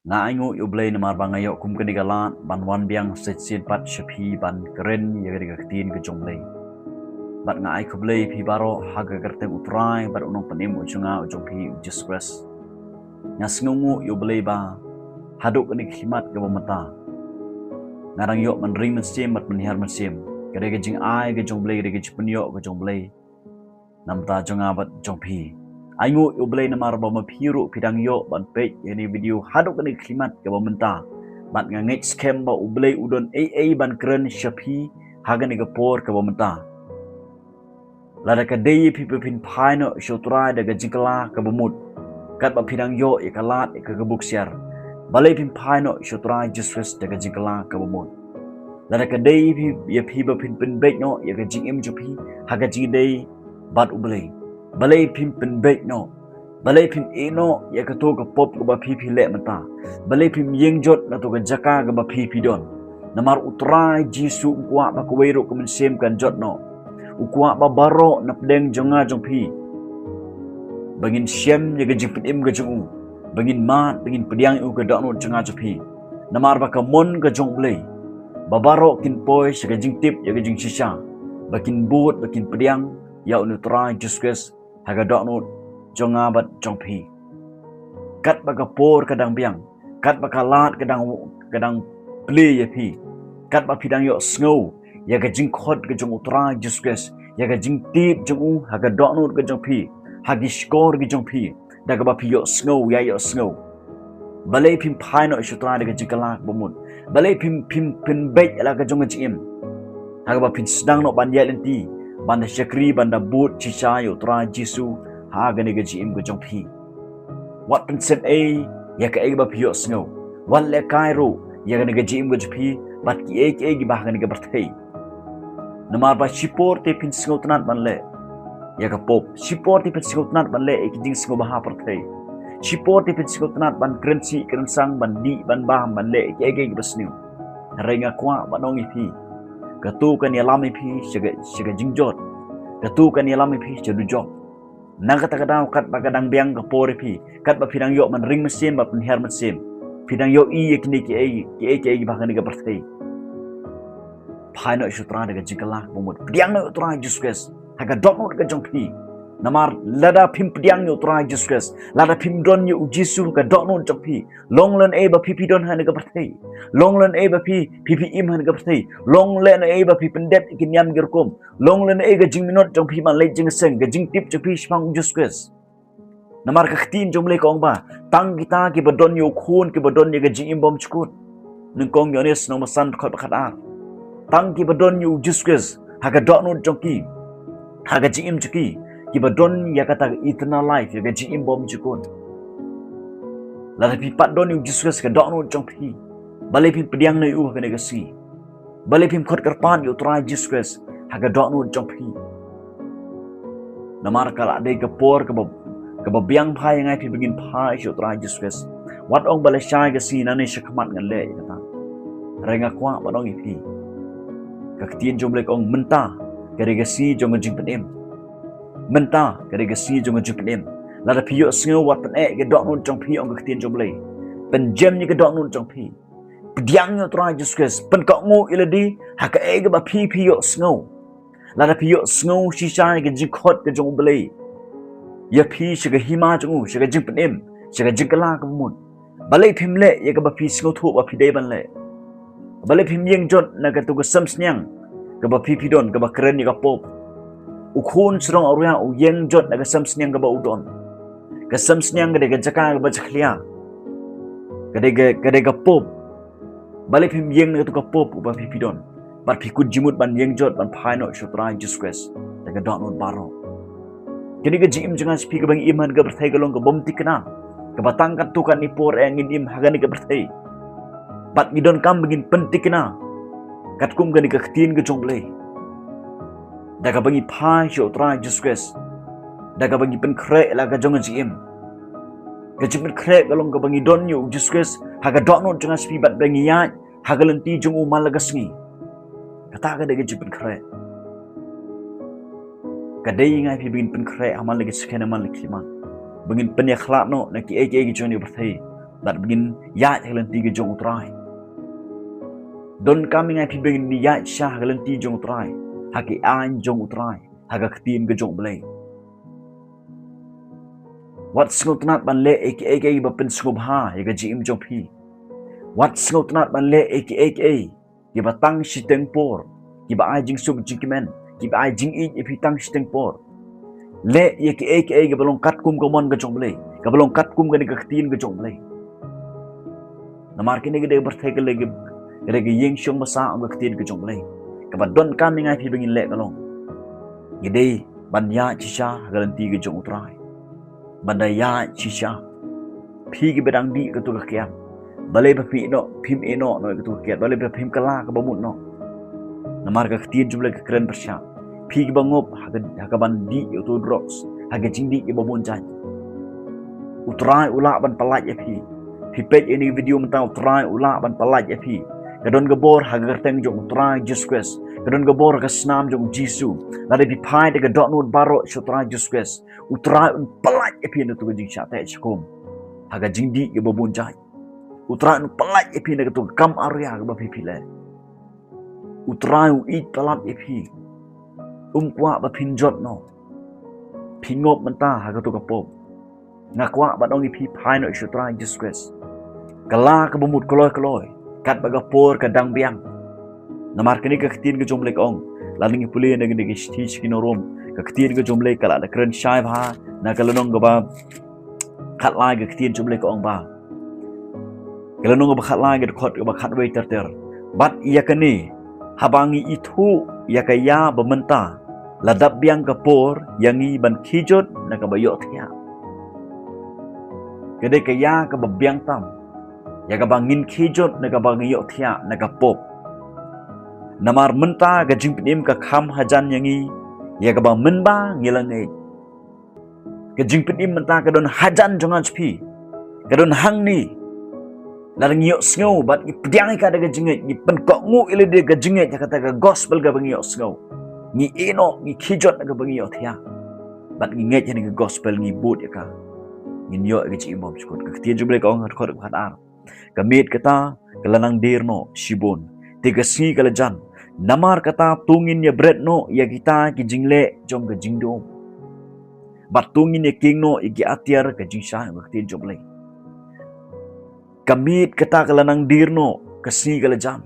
Nga aingu yublay na marbang ngayo kum kanigalat ban wan biang setsin pat shapi ban keren ya gari tin ke jonglay. Bat nga ai kublay pi baro haga gertem utrai bat unong panim ujunga ujung pi ujiswes. Nga sngungu yublay ba haduk ni khimat ke bomata. Ngarang yo manring mensim bat menihar mensim. Gari ke jing ai ke jonglay gari ke punyo ke jonglay. Namta jonga bat jongpi. Aingu yublay na marba mapiru pidang yo ban page yani video haduk ni klimat ke bamenta bat ngangit scam ba ublay udon AA ban keren shapi haga ni gapor ke bamenta lada ka day pipin paino shotra daga jingkala ke bamut kat ba pidang yo ikalat ke gebuk siar balay pin paino shotra jesus daga jingkala ke bamut lada ka day ya piba pin bek no ya ga jingim jupi haga jingday bat ublay balay pim penbek no balay pim eno ya kato ka pop ka ba pipi le mata balay pim yengjot na to ka jaka ka ba pipi don namar utrai jisu ukwa ba kuwero ka mensem kan jot no ukwa ba baro na pedeng jonga jong pi bangin syem ya ka jipin im ka jong bangin mat bangin pediang u ka dok no jonga jong pi namar ba ka mon ka jong blay babaro kin poy sa ka jing tip ya ka jing shisha bakin but bakin pediang ya unutrai jusques haga doknut jonga bat jongpi kat baka por kadang biang kat baka lat kadang play ya pi kat ba pidang yo snow ya ga jing khot ga jong utra jusques ya ga jing tip jong haga doknut ga jongpi hagi skor ga jongpi daga ba pi yo snow ya yo snow balay pim paino shutra daga jikala bomut balay pim bait ala ga jong jim haga ba pin sedang no ban ya lenti banda syakri banda but cisha yo tra jisu ha gani gaji im go jongpi wat pensen a ya ka ba pio snow wal le kairo ya gani gaji im go jpi bat ki e gi bah gani ga berthei namar ba shipor te pin snow tnat ban le ya ka pop shipor te pin snow tnat ban le e ki ding snow bah berthei shipor te pin snow tnat ban krensi krensang ban di ban bah ban le e gi besnu renga kwa banong ipi katu kan yalam ipi siga jingjot katu kan yalam ipi jadujok naga takadang kat bakadang biang ke por ipi kat ba pidang yo man ring mesin ba penher mesin pidang yo i yakni ki bahkan ga berthei phano sutra daga jingkala bomut pidang no utra jusques haga dokno ga jongpi namar lada pim pidang yo utra jusques lada pim don yo jisu ga dokno jongpi longlen e ba pipi don han ga berthei longlen e ba pipi im han ga berthei longlen e ba pipi pendep ikin yam gerkom longlen e ga jingminot jongpi man le jing seng ga jing tip jongpi spang jusques namar ka khtin jomle kong ba tang kita ki badon yo khun ki badon ye ga jing im bom chukut nung kong yo nes no masan khot bakhat a tang ki badon yo jusques haga dokno jongki haga jing im chuki ki badon ya kata eternal life ya ga jing im bom chukut la pi pat don yo jusques ka dokno jongpi balai pim pediang na yu ka negasi balai pim khot karpan yo try jusques haga dokno jongpi namar kala de ka por ka biang phai ngai phi begin phai yo try jusques wat ong balai shai ga si na ne shakmat ngan le kata renga kwa ba dong ipi ka ktien jomle ong menta ka regasi jong jing penem menta ka regasi jong jing penem la da phi yo sngo wat pen e ga dokno jongpi ong ka ktien jomle pen jem ni ka dokno jongpi pediang yo try jusques pen ka ngo iladi haka e ga ba phi yo sngo la da phi yo sngo shisha ga jikhot ga jong blei ya phi shiga hima jong shiga jing penem shiga jingkala ka mun balai phim le ya ga ba phi sngo thu ba phi dei ban le balai phim yeng jot na ka tu ga sam snyang ka ba phi don ka ba keren ni ka pop ukhun srong auria u yeng jot na ka sam snyang ka ba udon ka sam snyang ga de ga jaka ga ba jakhlia ka de ga pop balai phim yeng na tu ka pop ba phi don bat phi kut jimut ban yeng jot ban phai no shutra jusques da ga don baro kini ga jim jangan spi ka bang iman ga berthai ga long ga bom tikna ka batang kat tu kan ni por engin im hagani ga berthai bat ngidon kam begin pentikna kat kum ga ni ka khtin ga jongle da ga bangi phai shutra jusques da ga bangi pen kre la ga jong jim ga jim kre ga long ga bangi don yu jusques haga dokno jangan spi bat bangi ya haga lenti jong umal ga sngi kata ga de ga jim kre kadai ngai phi bin pen kre amal lagi sekian amal lagi lima bengin pen ya khlak no na ki eke gi joni berthai bat begin ya halanti ke jong utrai don kami ngai pi begin ya sha halanti jong utrai haki an jong utrai haga ktin ke jong blai wat sngot nat ban le aka ba pen sngop ha ya ga jim jong pi wat sngot nat ban le aka ki ba tang shi teng por ki ba ai jing suk jingmen ki ba ai jing i pi tang shi teng por le aka ga balong kat kum ko mon ga jong blai ga balong kat kum ga ni ga ktin ga jong blai namar kini gede berthai ke lagi gede yeng shong masa ang ga ktin ga jong blai ka ba don kam ni ngai pi begin le galong gede ban ya chisha garanti ga jong utrai bandaya chisha pi gi bedang di ke tu ka kiam balai ba pi no phim eno no ke tu ka balai ba phim kala ka bamun no namar ka ktin jumla ka kren bersha pi gi bangop ha ban di tu drops ha ga jing di ke bamun jan utrai ula ban palaj ya pi page ini video mentang utrai ula ban palaj ya pi kadon gabor ha ga teng jong utrai jusques kadon gabor ka snam jong jisu lade pi pai de ga dot nut baro utrai jusques utrai un palaj ya pi no tu jing sha te chkom ha ga jing di ke babun jai utrai un palaj ya pi na tu kam area ga ba pi pi le utrai u it palap ya pi kwa ba pin jot no pingop menta ha ga tu ka pop ngakwa ba dong pi pai no utrai jusques kala ka bumut koloi kat baga por ka dang biang namar kini ka ktin ka jomle ong laling puli na gini stage kinorom ka ktin ka jomle kala da kren shai ba na kalanong ga ba khat lai ka ktin jomle ka ong ba kalanong ba khat lai ga khot ga ba khat wei ter bat iya kani habangi itu ya kaya bementa ladap biang ka por yangi ban khijot na ka bayo thia kede kaya ka biang tam ya ka bangin khijot na ka bangiyo thia na ka pop namar menta ga jingpnim ka kham hajan yangi ya ka bang menba ngilangai ka jingpnim menta ka don hajan jongan spi ka don hangni larang yo sngo bat ni pdiang ka daga jingai ni pen ko ngu ile de ga jingai ka kata ga gospel ga bangiyo sngo ni eno ni khijot na ka bangiyo thia bat ni ngai ni gospel ni bot ya ka ngin yo ga chi mom skot ka tien jumle ka ong hat khot khat ar kamit kata kalanang dirno shibon tiga si kalajan namar kata tungin ya bread no ya kita ki jingle jong ga jingdom bat tungin ya king no ya ki atiar ka jingsha ga tin joble kamit kata kalanang dirno kasi kalajan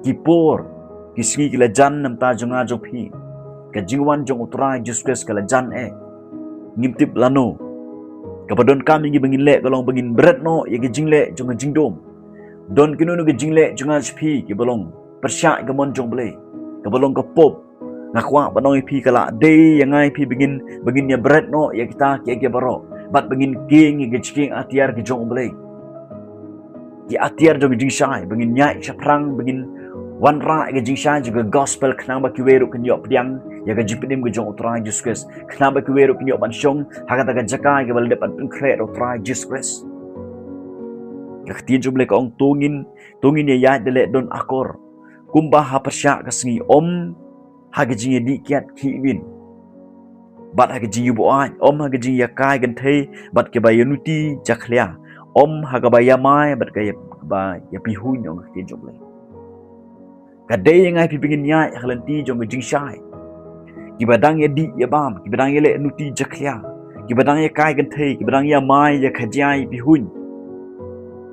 kipor kisni kalajan namta jonga jophi ka jingwan jong utrai jusques kalajan ngimtip lano kapadon kami gi bengin le kalong bengin berat no ya gi jingle jong jingdom don kinu no gi jingle jong spi gi bolong persya ga mon jong ble ga bolong ka pop ngakwa banoi pi kala de yang ai pi bengin ya berat no ya kita ki baro bat bengin king gi chiking atiar gi jong ble ki atiar jong jing shai bengin nyai chaprang bengin wan ra ga jing shai juga gospel knang ba ki weru kan yo pdiang ya ga jipinim ga jong utrai jusques knang ba ki weru kan yo ban shong haga ga jakai ga bal depan kret utrai jusques ka khtin jumle ka ong tungin ya dele don akor kumba ha persya ka sngi om haga jing di kiat ki win bat haga jing bu ai om haga jing ya kai gan thei bat ke bayanuti jakhlia om haga ba ya mai bat ka ba ya pi hu nyong khtin jumle kadai yang ai pi pingin nyai halanti jong jing shai kibadang ya di ya bam kibadang ya le nuti jakhya kibadang ya kai gan thei kibadang ya mai ya khajai pi hun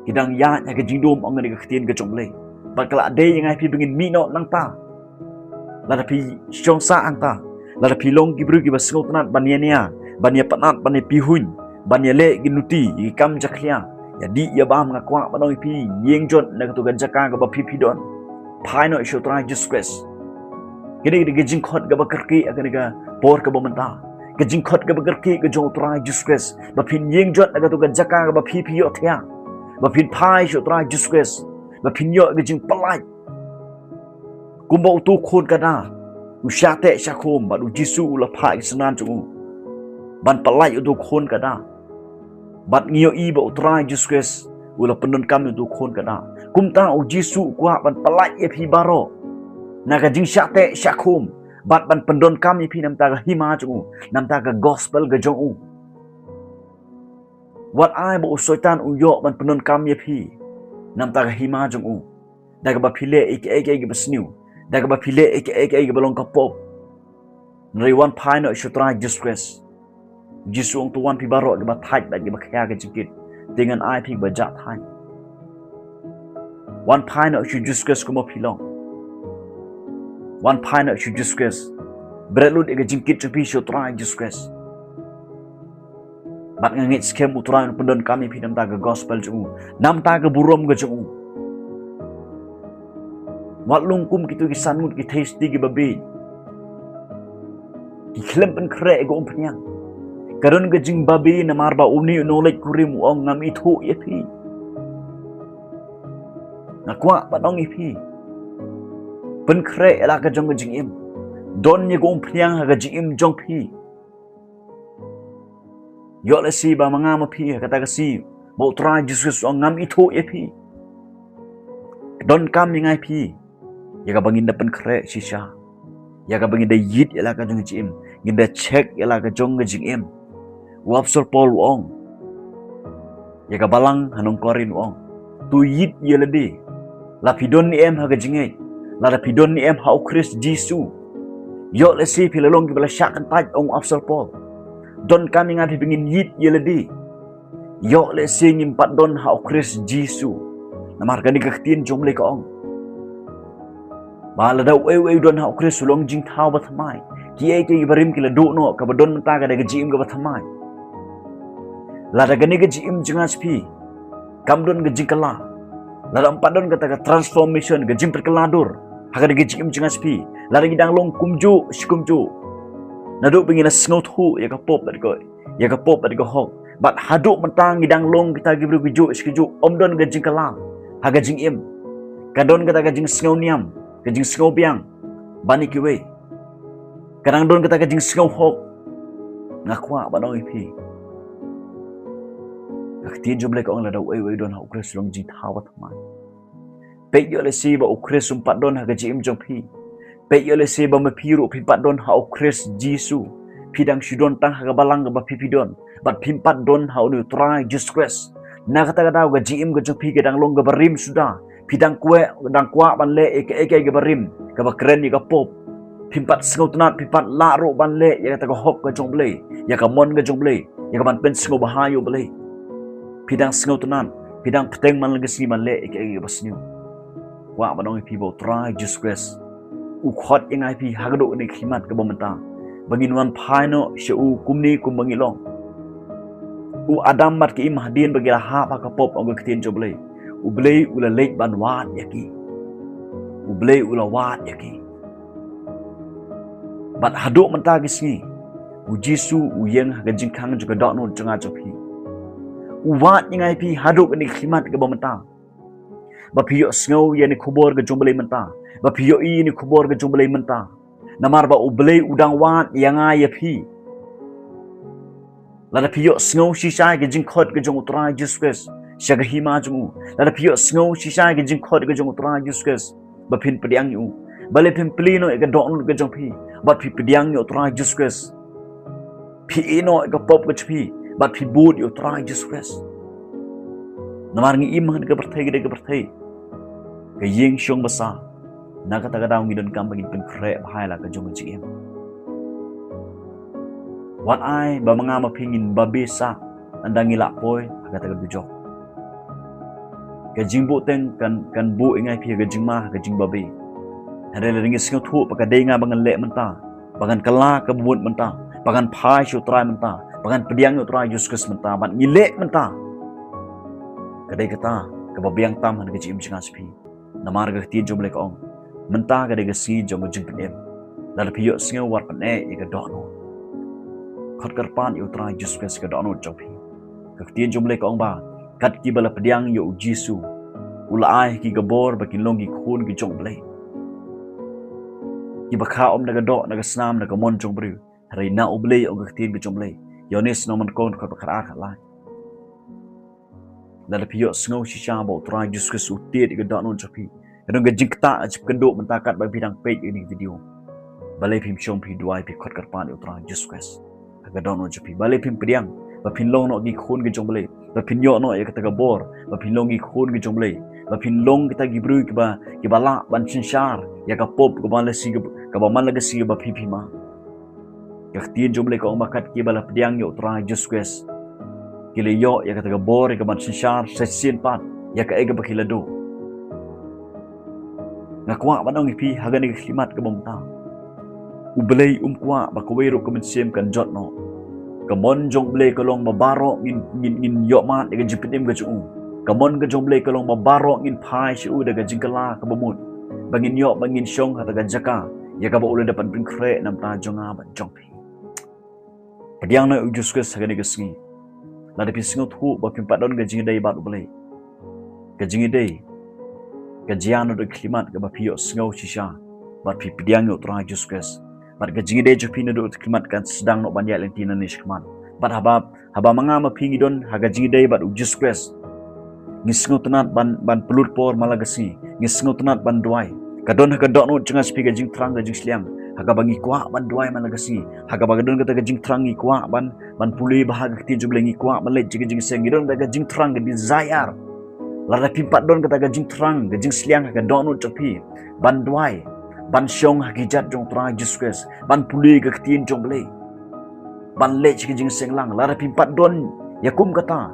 kidang ya ga jingdom ong ni ga khtin ga jongle bakala dai yang ai pi pingin mi no nang ta la pi chong sa ang ta la pi long gibru gi basngot nat baniania bania patnat bani pi hun bania le gi nuti gi kam jakhya ya di ya bam ngakwa banoi pi yeng jot na ga tu ga jaka ga ba pi pi don pai no isho trai jusques gede gejing khot ga bakarki agar ga por ka bomenta gejing khot ga bakarki ga jong trai jusques ba phin yeng jot ga tu ga jaka ga ba phi phi yo thia ba phin pai sho trai jusques ba phin yo gejing palai kumba tu khon ka na u sha te sha khom ba u jisu la phai sanan chu ban palai u khon ka na bat ngio i ba trai jusques ula pendon kami tu khon ka na kumta u jisu kwa ban palai e phi baro naga jing syate syakum bat ban pendon kami pi nam ta ga hima chu nam ta ga gospel ga jong Wat ai ba usoitan uyok ban penon kam ye phi. Nam ta hima jong u. Daga ba phile ek basniu. Daga ba phile ek balong kapop. Nriwan pai no shutra disgrace. Jisu ong tuan pi baro ba thai ba ba khya ga jikit. Dengan ai phi ba ja thai. One pai no shu disgrace kuma philong. One pai no shu disgrace. Berlut ga jingkit pi shutra disgrace. Bat ngangit skem uturan pendon kami pi nam ta ga gospel jung. Nam ta ga burom ga jung. Wat lungkum kitu ki sanut ki tasty ki babi. Ki klem pen kre go umpnyang. Karon ga jing babi na marba uni knowledge kurim ong ngam itu ye pi. Nakwa patong ipi. Pen kre ela ga jong ga jing im. Don ye go umpnyang ga jing im jong pi. Yo le si ba mangama pi kata ka si bo try Jesus ong ngam itu ye pi. Don kam ngai pi. Ya ka bangin da pen kre shisha. Ya ka bangin da yit ela ka jong jing im. Ginda check ela ka jong ga jing im. Wapsor Paul ong. Ya ka balang hanong korin ong. Tu yit ye le de. La pidon ni em ha ga jing ai. La pidon ni em ha o Christ Jesus. Yo le si pi lalong ki bala syakan taj ong Wapsor Paul. Don kami ngapi pingin yit ye le de. Yo le si ngimpat don ha o Christ Jesus. Namar ka ni kaktin jom le ka ong. Ba la da we don ha o Christ sulong jing thau ba thamai. Ki ai ki barim ki la do no ka ba don mata ka da ga jim ga ba thamai. La da gani ga jim jingas pi. Kam don ga jing kala. La da empat don kata ka transformation ga jim perkeladur. Ha ga ga jim jingas pi. La da gidang long kumju sikumju. Naduk pingin sngau thu ya ka pop da ko. Ya ka pop da ko hok. Bat haduk mentang gidang long kita gibru guju sikju om don ga jing kala. Ha ga jing im. Ka don kata ga jing sngau niam. Ga jing sngau biang. Bani ki we. Kadang don kata ka jing sngau hok. Ngakwa ba no ipi. Kaktin jumle ko ang la daw ay don ha ukres long jing thawat man. Pe yo le si ba ukres umpat don ha ga jim jong pi. Pe yo le si ba mapiru pimpat don ha ukres Jisu. Pidang shudon tang ha ga balang ba pipidon. Bat pimpat don ha unu try disgrace. Na kata daw ga jim ga jong pi ga dang long ga barim sudah. Pidang kue dang kwa ban le ek ga barim. Ga ba keren ga pop. Pimpat sengau tenat pimpat laro ban le ya kata ga hok ga jong ble. Ya ka mon ga jong ble. Ya ka ban pen sengau bahayo ble. Pidang sengau tenan, pidang peteng man lagi man le ek basniu. Wa banong people try disgrace. U khot yang ai pi hagdo ni khimat ke bomenta. Bangin wan phaino she u kumni kum bangilong. U adam mat ki mahdin bagi ha pa ka pop ong ketien joble. U ble u la lek ban wat yaki. U ble u la wat yaki. Bat hado menta gisni. U Jisu u yang ga jingkang juga dok no janga jopi. Uwat yang ai pi haduk ni khimat ke bomenta. Ba piyo sngau ye ni kubor ke jumble menta. Ba piyo i ni kubor ke jumble menta. Namar ba ublei udang wat yang ai pi. La piyo sngau shisha ke jingkhot ke jong utra Jesus. Syaga hima jung. La piyo sngau shisha ke jingkhot ke jong utra Jesus. Ba pin pediang yu. Ba le pin plino ke dok ke jong pi. Ba pi pediang yu utra Jesus. Pi ino ke pop ke pi. But pi boot you try just rest. Namar ngi iman ke berthai ke berthai. Ke yeng syong basa. Na kata ka daw ngidon kam bangin pen kre bahai la ka jong jim. Wat ai ba mga mapingin babesa andang ila poy kata ka bujok. Ke jingbo teng kan bu ingai pi ke jingma ke jing babi. Hare le ringi sing thu pa ka dei nga bangan le menta. Bangan kala ka bubut menta. Bangan phai shu try menta. Pangan pediang yo try Yesus menta ban ngilek menta. Kadai kata kebabiang tam han kecim jingas pi. Namar ga ti jom le ong. Menta kadai ga si jom jing penem. La piyo singa war pan e ga dono. Khot karpan yo try Yesus ga dono jom pi. Ka ti jom le ong ba. Kat ki bala pediang yo Jisu. Ula ai ki gabor ba ki longi khun ki jom le. Ki bakha om naga do naga snam naga mon jom bru. Hari na oble ong ga ti ga jom le. Yonis noman kon ko bakar akala. Lalu piyo sengau shisha bau try Jesus utir ke dono jopi. Kadang gejingta ajib kenduk mentakat bagi bidang page ini video. Balai pim syong pi duai pi kot karpan utara Jesus. Aga dono jopi. Balai pim pediang bapinlong no gi khun gi jongle bapinyo no ya kata gabor bapinlong gi khun gi jongle bapinlong kita gi bru ki ba la ban chinshar ya ka pop ko ban lesi ka ba man lagasi ba pipi ma ya tin jongle ko makat ki bala pediang yo tra jusques ki le yo ya kata gabor ya ka ban chinshar sesin pat ya ka ega bakilado ngakwa banong ipi hagani klimat ka bomta ublei kwa bakawero ko mensiem kan jot no kamon jong blei kolong mabaro ngin yo ma de jipitim ga chu kamon ga jong blei kolong mabaro ngin phai chu de ga jingkala ka bomut bangin yo bangin shong hata ga jaka ya ka ba ulah dapat bring kre nam ta jonga ban jong pi padiang na ujus ke sagani ga singi la de pisingot hu ba pimpat don ga jingdai ba ublei ga jingdai ga jiano de klimat ga ba pio sngau chisha ba pi padiang yo tra ujus ke bat gajing de jupina do klimat kan sedang no banyak lentina ni shkman bat haba manga ma pingi don haga jing de bat ujus kres ngisngo tenat ban pelut por malagasi ngisngo tenat ban duai kadon haga dok no jengas pi gajing trang gajing sliang haga bangi kwa ban duai malagasi haga bagadon kata gajing trang ngi kwa ban puli bahaga kti jumle ngi kwa malej gajing seng don gajing trang ga desire lara pimpat don kata gajing trang gajing sliang haga dok no chapi ban duai ban shong hakijat jong tra jusques ban puli ga ktin jong ble ban lech ki jing senglang lara pimpat don yakum kata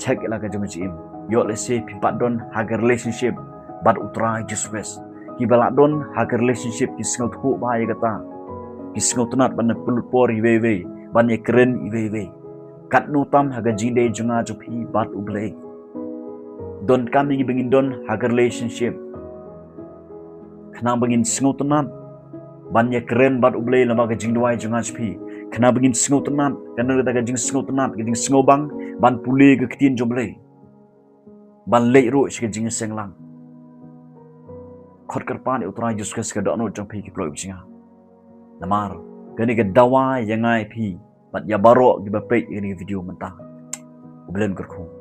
check la ga jong jim yo le se pimpat don haga relationship bat utra jusques ki bala don haga relationship ki singot hu ba ya kata ki singot nat ban pelut por iwe ban ye keren iwe kat no tam haga jinde jonga jopi bat uble don kami bengin don haga relationship kena bengin singo tenat banyak keren bat ublei lama gajing duai jangan sepi kena bengin singo tenat kena kata gajing singo tenat gajing singo bang ban pulih ke ketin jomblei ban lei ro si gajing senglang khot kerpan utrai juskas ke dokno jang pi ki ploi jinga namar kani ke dawa yangai pi bat ya barok di bapek ini video mentah ublen kerku